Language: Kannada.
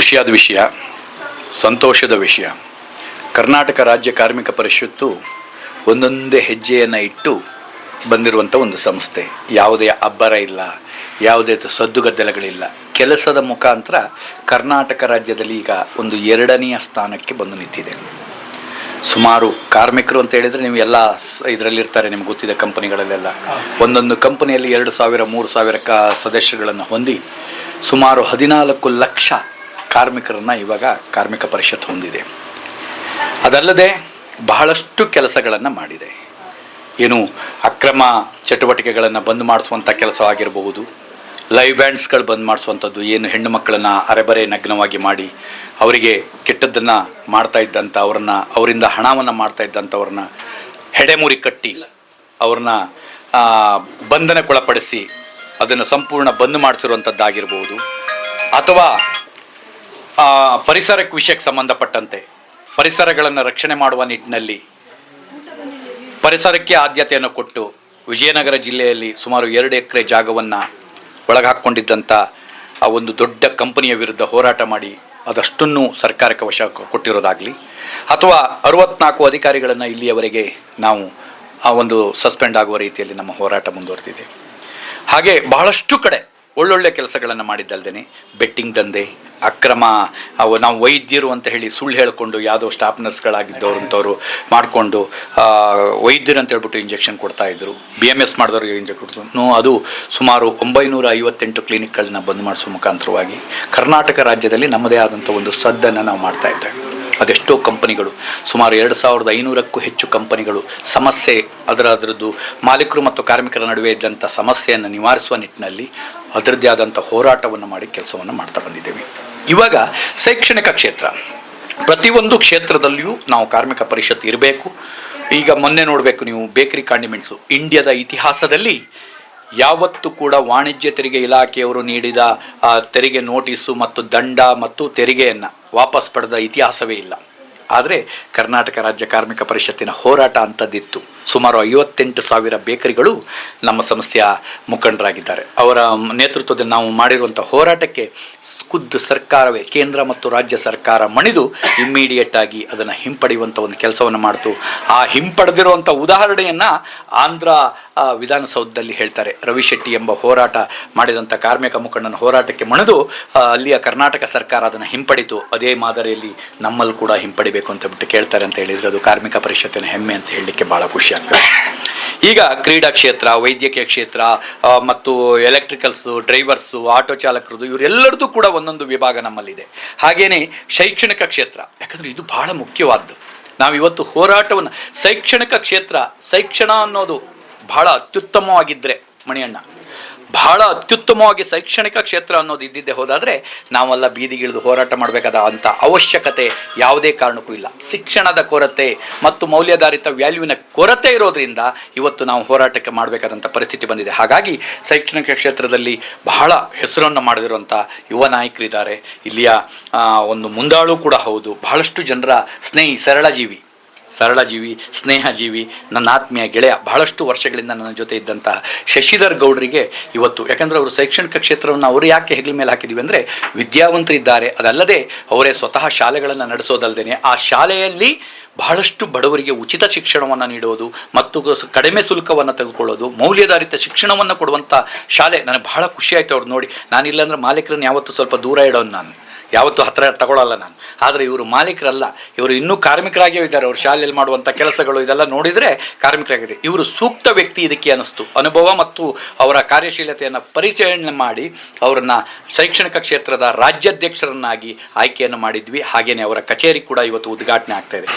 ಖುಷಿಯಾದ ವಿಷಯ, ಸಂತೋಷದ ವಿಷಯ. ಕರ್ನಾಟಕ ರಾಜ್ಯ ಕಾರ್ಮಿಕ ಪರಿಷತ್ತು ಒಂದೊಂದೇ ಹೆಜ್ಜೆಯನ್ನು ಇಟ್ಟು ಬಂದಿರುವಂಥ ಒಂದು ಸಂಸ್ಥೆ. ಯಾವುದೇ ಅಬ್ಬರ ಇಲ್ಲ, ಯಾವುದೇ ಸದ್ದುಗದ್ದಲಗಳಿಲ್ಲ. ಕೆಲಸದ ಮುಖಾಂತರ ಕರ್ನಾಟಕ ರಾಜ್ಯದಲ್ಲಿ ಈಗ ಒಂದು 2ನೇ ಸ್ಥಾನಕ್ಕೆ ಬಂದು ನಿಂತಿದೆ. ಸುಮಾರು ಕಾರ್ಮಿಕರು ಅಂತ ಹೇಳಿದರೆ ನೀವು ಎಲ್ಲ ಇದರಲ್ಲಿರ್ತಾರೆ, ನಿಮ್ಗೆ ಗೊತ್ತಿದೆ ಕಂಪನಿಗಳಲ್ಲೆಲ್ಲ. ಒಂದೊಂದು ಕಂಪನಿಯಲ್ಲಿ 2,000 3,000 ಸದಸ್ಯರುಗಳನ್ನು ಹೊಂದಿ ಸುಮಾರು 14 ಲಕ್ಷ ಕಾರ್ಮಿಕರನ್ನು ಇವಾಗ ಕಾರ್ಮಿಕ ಪರಿಷತ್ ಹೊಂದಿದೆ. ಅದಲ್ಲದೆ ಬಹಳಷ್ಟು ಕೆಲಸಗಳನ್ನು ಮಾಡಿದೆ. ಏನು ಅಕ್ರಮ ಚಟುವಟಿಕೆಗಳನ್ನು ಬಂದ್ ಮಾಡಿಸುವಂಥ ಕೆಲಸ ಆಗಿರಬಹುದು, ಲೈವ್ ಬ್ಯಾಂಡ್ಸ್ಗಳು ಬಂದ್ ಮಾಡಿಸುವಂಥದ್ದು, ಏನು ಹೆಣ್ಣು ಮಕ್ಕಳನ್ನು ಅರೆಬರೆ ನಗ್ನವಾಗಿ ಮಾಡಿ ಅವರಿಗೆ ಕೆಟ್ಟದ್ದನ್ನು ಮಾಡ್ತಾ ಇದ್ದಂಥ ಅವರಿಂದ ಹಣವನ್ನು ಮಾಡ್ತಾ ಇದ್ದಂಥವ್ರನ್ನ ಹೆಡೆಮುರಿ ಕಟ್ಟಿ ಅವ್ರನ್ನ ಬಂಧನಕ್ಕೊಳಪಡಿಸಿ ಅದನ್ನು ಸಂಪೂರ್ಣ ಬಂದ್ ಮಾಡಿಸಿರುವಂಥದ್ದಾಗಿರ್ಬೋದು, ಅಥವಾ ಪರಿಸರ ವಿಷಯಕ್ಕೆ ಸಂಬಂಧಪಟ್ಟಂತೆ ಪರಿಸರಗಳನ್ನು ರಕ್ಷಣೆ ಮಾಡುವ ನಿಟ್ಟಿನಲ್ಲಿ ಪರಿಸರಕ್ಕೆ ಆದ್ಯತೆಯನ್ನು ಕೊಟ್ಟು ವಿಜಯನಗರ ಜಿಲ್ಲೆಯಲ್ಲಿ ಸುಮಾರು 2 ಎಕರೆ ಜಾಗವನ್ನು ಒಳಗಾಕೊಂಡಿದ್ದಂಥ ಆ ಒಂದು ದೊಡ್ಡ ಕಂಪನಿಯ ವಿರುದ್ಧ ಹೋರಾಟ ಮಾಡಿ ಅದಷ್ಟನ್ನು ಸರ್ಕಾರಕ್ಕೆ ವಶ ಕೊಟ್ಟಿರೋದಾಗಲಿ, ಅಥವಾ 64 ಅಧಿಕಾರಿಗಳನ್ನು ಇಲ್ಲಿಯವರೆಗೆ ನಾವು ಆ ಒಂದು ಸಸ್ಪೆಂಡ್ ಆಗುವ ರೀತಿಯಲ್ಲಿ ನಮ್ಮ ಹೋರಾಟ ಮುಂದುವರೆದಿದೆ. ಹಾಗೆ ಬಹಳಷ್ಟು ಕಡೆ ಒಳ್ಳೊಳ್ಳೆ ಕೆಲಸಗಳನ್ನು ಮಾಡಿದ್ದಲ್ದೇ ಬೆಟ್ಟಿಂಗ್ ದಂಧೆ, ಅಕ್ರಮ, ನಾವು ವೈದ್ಯರು ಅಂತ ಹೇಳಿ ಸುಳ್ಳು ಹೇಳಿಕೊಂಡು ಯಾವುದೋ ಸ್ಟಾಫ್ ನರ್ಸ್ಗಳಾಗಿದ್ದವ್ರಂಥವ್ರು ಮಾಡಿಕೊಂಡು ವೈದ್ಯರು ಅಂತ ಹೇಳ್ಬಿಟ್ಟು ಇಂಜೆಕ್ಷನ್ ಕೊಡ್ತಾಯಿದ್ರು. BMS ಮಾಡಿದವ್ರಿಗೆ ಇಂಜೆಕ್ಷನ್ ಕೊಡ್ತು. ಅದು ಸುಮಾರು 958 ಕ್ಲಿನಿಕ್ಗಳನ್ನ ಬಂದ್ ಮಾಡಿಸೋ ಮುಖಾಂತರವಾಗಿ ಕರ್ನಾಟಕ ರಾಜ್ಯದಲ್ಲಿ ನಮ್ಮದೇ ಆದಂಥ ಒಂದು ಸದ್ದನ್ನು ನಾವು ಮಾಡ್ತಾಯಿದ್ದೇವೆ. ಅದೆಷ್ಟೋ ಕಂಪನಿಗಳು, ಸುಮಾರು 2,500ಕ್ಕೂ ಹೆಚ್ಚು ಕಂಪನಿಗಳು ಸಮಸ್ಯೆ ಅದರದ್ದು ಮಾಲೀಕರು ಮತ್ತು ಕಾರ್ಮಿಕರ ನಡುವೆ ಇದ್ದಂಥ ಸಮಸ್ಯೆಯನ್ನು ನಿವಾರಿಸುವ ನಿಟ್ಟಿನಲ್ಲಿ ಅದರದ್ದೇ ಆದಂಥ ಹೋರಾಟವನ್ನು ಮಾಡಿ ಕೆಲಸವನ್ನು ಮಾಡ್ತಾ ಬಂದಿದ್ದೇವೆ. ಇವಾಗ ಶೈಕ್ಷಣಿಕ ಕ್ಷೇತ್ರ, ಪ್ರತಿಯೊಂದು ಕ್ಷೇತ್ರದಲ್ಲಿಯೂ ನಾವು ಕಾರ್ಮಿಕ ಪರಿಷತ್ ಇರಬೇಕು. ಈಗ ಮೊನ್ನೆ ನೋಡಬೇಕು ನೀವು, ಬೇಕರಿ ಕಾಂಡಿಮೆಂಟ್ಸು ಇಂಡಿಯಾದ ಇತಿಹಾಸದಲ್ಲಿ ಯಾವತ್ತೂ ಕೂಡ ವಾಣಿಜ್ಯ ತೆರಿಗೆ ಇಲಾಖೆಯವರು ನೀಡಿದ ತೆರಿಗೆ ನೋಟಿಸು ಮತ್ತು ದಂಡ ಮತ್ತು ತೆರಿಗೆಯನ್ನು ವಾಪಸ್ ಪಡೆದ ಇತಿಹಾಸವೇ ಇಲ್ಲ. ಆದರೆ ಕರ್ನಾಟಕ ರಾಜ್ಯ ಕಾರ್ಮಿಕ ಪರಿಷತ್ತಿನ ಹೋರಾಟ ಅಂಥದ್ದಿತ್ತು. ಸುಮಾರು 58,000 ಬೇಕರಿಗಳು ನಮ್ಮ ಸಂಸ್ಥೆಯ ಮುಖಂಡರಾಗಿದ್ದಾರೆ. ಅವರ ನೇತೃತ್ವದಲ್ಲಿ ನಾವು ಮಾಡಿರುವಂಥ ಹೋರಾಟಕ್ಕೆ ಖುದ್ದು ಸರ್ಕಾರವೇ, ಕೇಂದ್ರ ಮತ್ತು ರಾಜ್ಯ ಸರ್ಕಾರ ಮಣಿದು ಇಮ್ಮಿಡಿಯೇಟಾಗಿ ಅದನ್ನು ಹಿಂಪಡೆಯುವಂಥ ಒಂದು ಕೆಲಸವನ್ನು ಮಾಡ್ತು. ಆ ಹಿಂಪಡೆದಿರುವಂಥ ಉದಾಹರಣೆಯನ್ನು ಆಂಧ್ರ ವಿಧಾನಸೌಧದಲ್ಲಿ ಹೇಳ್ತಾರೆ. ರವಿ ಶೆಟ್ಟಿ ಎಂಬ ಹೋರಾಟ ಮಾಡಿದಂಥ ಕಾರ್ಮಿಕ ಮುಖಂಡನ ಹೋರಾಟಕ್ಕೆ ಮಣಿದು ಅಲ್ಲಿಯ ಕರ್ನಾಟಕ ಸರ್ಕಾರ ಅದನ್ನು ಹಿಂಪಡಿತು. ಅದೇ ಮಾದರಿಯಲ್ಲಿ ನಮ್ಮಲ್ಲಿ ಕೂಡ ಹಿಂಪಡಿಬೇಕು ಅಂತ ಬಿಟ್ಟು ಕೇಳ್ತಾರೆ ಅಂತ ಹೇಳಿದರೆ ಅದು ಕಾರ್ಮಿಕ ಪರಿಷತ್ತಿನ ಹೆಮ್ಮೆ ಅಂತ ಹೇಳಲಿಕ್ಕೆ ಭಾಳ ಖುಷಿ ಆಗ್ತದೆ. ಈಗ ಕ್ರೀಡಾ ಕ್ಷೇತ್ರ, ವೈದ್ಯಕೀಯ ಕ್ಷೇತ್ರ ಮತ್ತು ಎಲೆಕ್ಟ್ರಿಕಲ್ಸು, ಡ್ರೈವರ್ಸು, ಆಟೋ ಚಾಲಕರದು, ಇವರೆಲ್ಲರದ್ದು ಕೂಡ ಒಂದೊಂದು ವಿಭಾಗ ನಮ್ಮಲ್ಲಿದೆ. ಹಾಗೆಯೇ ಶೈಕ್ಷಣಿಕ ಕ್ಷೇತ್ರ, ಯಾಕಂದರೆ ಇದು ಬಹಳ ಮುಖ್ಯವಾದ್ದು. ನಾವಿವತ್ತು ಹೋರಾಟವನ್ನು ಶೈಕ್ಷಣಿಕ ಕ್ಷೇತ್ರ, ಶಿಕ್ಷಣ ಅನ್ನೋದು ಬಹಳ ಅತ್ಯುತ್ತಮವಾಗಿದ್ದರೆ ಮಣಿಯಣ್ಣ, ಬಹಳ ಅತ್ಯುತ್ತಮವಾಗಿ ಶೈಕ್ಷಣಿಕ ಕ್ಷೇತ್ರ ಅನ್ನೋದು ಇದ್ದಿದ್ದೇ ಹೋದಾದರೆ ನಾವೆಲ್ಲ ಬೀದಿಗಿಳಿದು ಹೋರಾಟ ಮಾಡಬೇಕಾದ ಅಂಥ ಅವಶ್ಯಕತೆ ಯಾವುದೇ ಕಾರಣಕ್ಕೂ ಇಲ್ಲ. ಶಿಕ್ಷಣದ ಕೊರತೆ ಮತ್ತು ಮೌಲ್ಯಾಧಾರಿತ ವ್ಯಾಲ್ಯೂವಿನ ಕೊರತೆ ಇರೋದರಿಂದ ಇವತ್ತು ನಾವು ಹೋರಾಟಕ್ಕೆ ಮಾಡಬೇಕಾದಂಥ ಪರಿಸ್ಥಿತಿ ಬಂದಿದೆ. ಹಾಗಾಗಿ ಶೈಕ್ಷಣಿಕ ಕ್ಷೇತ್ರದಲ್ಲಿ ಬಹಳ ಹೆಸರನ್ನು ಮಾಡಿದಿರುವಂಥ ಯುವ ನಾಯಕರಿದ್ದಾರೆ. ಇಲ್ಲಿಯ ಒಂದು ಮುಂದಾಳು ಕೂಡ ಹೌದು. ಬಹಳಷ್ಟು ಜನರ ಸ್ನೇಹಿ, ಸರಳಜೀವಿ, ಸ್ನೇಹಜೀವಿ, ನನ್ನ ಆತ್ಮೀಯ ಗೆಳೆಯ, ಬಹಳಷ್ಟು ವರ್ಷಗಳಿಂದ ನನ್ನ ಜೊತೆ ಇದ್ದಂತಹ ಶಶಿಧರ್ ಗೌಡರಿಗೆ ಇವತ್ತು, ಯಾಕಂದರೆ ಅವರು ಶೈಕ್ಷಣಿಕ ಕ್ಷೇತ್ರವನ್ನು ಅವರು ಯಾಕೆ ಹೆಗಲ ಮೇಲೆ ಹಾಕಿದ್ದೀವಿ ಅಂದರೆ ವಿದ್ಯಾವಂತರಿದ್ದಾರೆ. ಅದಲ್ಲದೆ ಅವರೇ ಸ್ವತಃ ಶಾಲೆಗಳನ್ನು ನಡೆಸೋದಲ್ಲದೆ ಆ ಶಾಲೆಯಲ್ಲಿ ಬಹಳಷ್ಟು ಬಡವರಿಗೆ ಉಚಿತ ಶಿಕ್ಷಣವನ್ನು ನೀಡೋದು ಮತ್ತು ಕಡಿಮೆ ಶುಲ್ಕವನ್ನು ತೆಗೆದುಕೊಳ್ಳೋದು, ಮೌಲ್ಯಾಧಾರಿತ ಶಿಕ್ಷಣವನ್ನು ಕೊಡುವಂಥ ಶಾಲೆ. ನನಗೆ ಬಹಳ ಖುಷಿಯಾಯಿತು ಅವ್ರು ನೋಡಿ. ನಾನಿಲ್ಲಾಂದ್ರೆ ಮಾಲೀಕರನ್ನು ಯಾವತ್ತೂ ಸ್ವಲ್ಪ ದೂರ ಇಡೋನು, ನಾನು ಯಾವತ್ತೂ ಹತ್ತಿರ ತಗೊಳ್ಳಲ್ಲ ನಾನು. ಆದರೆ ಇವರು ಮಾಲೀಕರಲ್ಲ, ಇವರು ಇನ್ನೂ ಕಾರ್ಮಿಕರಾಗಿಯೇ ಇದ್ದಾರೆ. ಅವರು ಶಾಲೆಯಲ್ಲಿ ಮಾಡುವಂಥ ಕೆಲಸಗಳು ಇದೆಲ್ಲ ನೋಡಿದರೆ ಕಾರ್ಮಿಕರಾಗಿದ್ದಾರೆ. ಇವರು ಸೂಕ್ತ ವ್ಯಕ್ತಿ ಇದಕ್ಕೆ ಅನ್ನಿಸ್ತು. ಅನುಭವ ಮತ್ತು ಅವರ ಕಾರ್ಯಶೀಲತೆಯನ್ನು ಪರಿಚಯನೆ ಮಾಡಿ ಅವರನ್ನು ಶೈಕ್ಷಣಿಕ ಕ್ಷೇತ್ರದ ರಾಜ್ಯಾಧ್ಯಕ್ಷರನ್ನಾಗಿ ಆಯ್ಕೆಯನ್ನು ಮಾಡಿದ್ವಿ. ಹಾಗೆಯೇ ಅವರ ಕಚೇರಿ ಕೂಡ ಇವತ್ತು ಉದ್ಘಾಟನೆ ಆಗ್ತಾಯಿದೆ.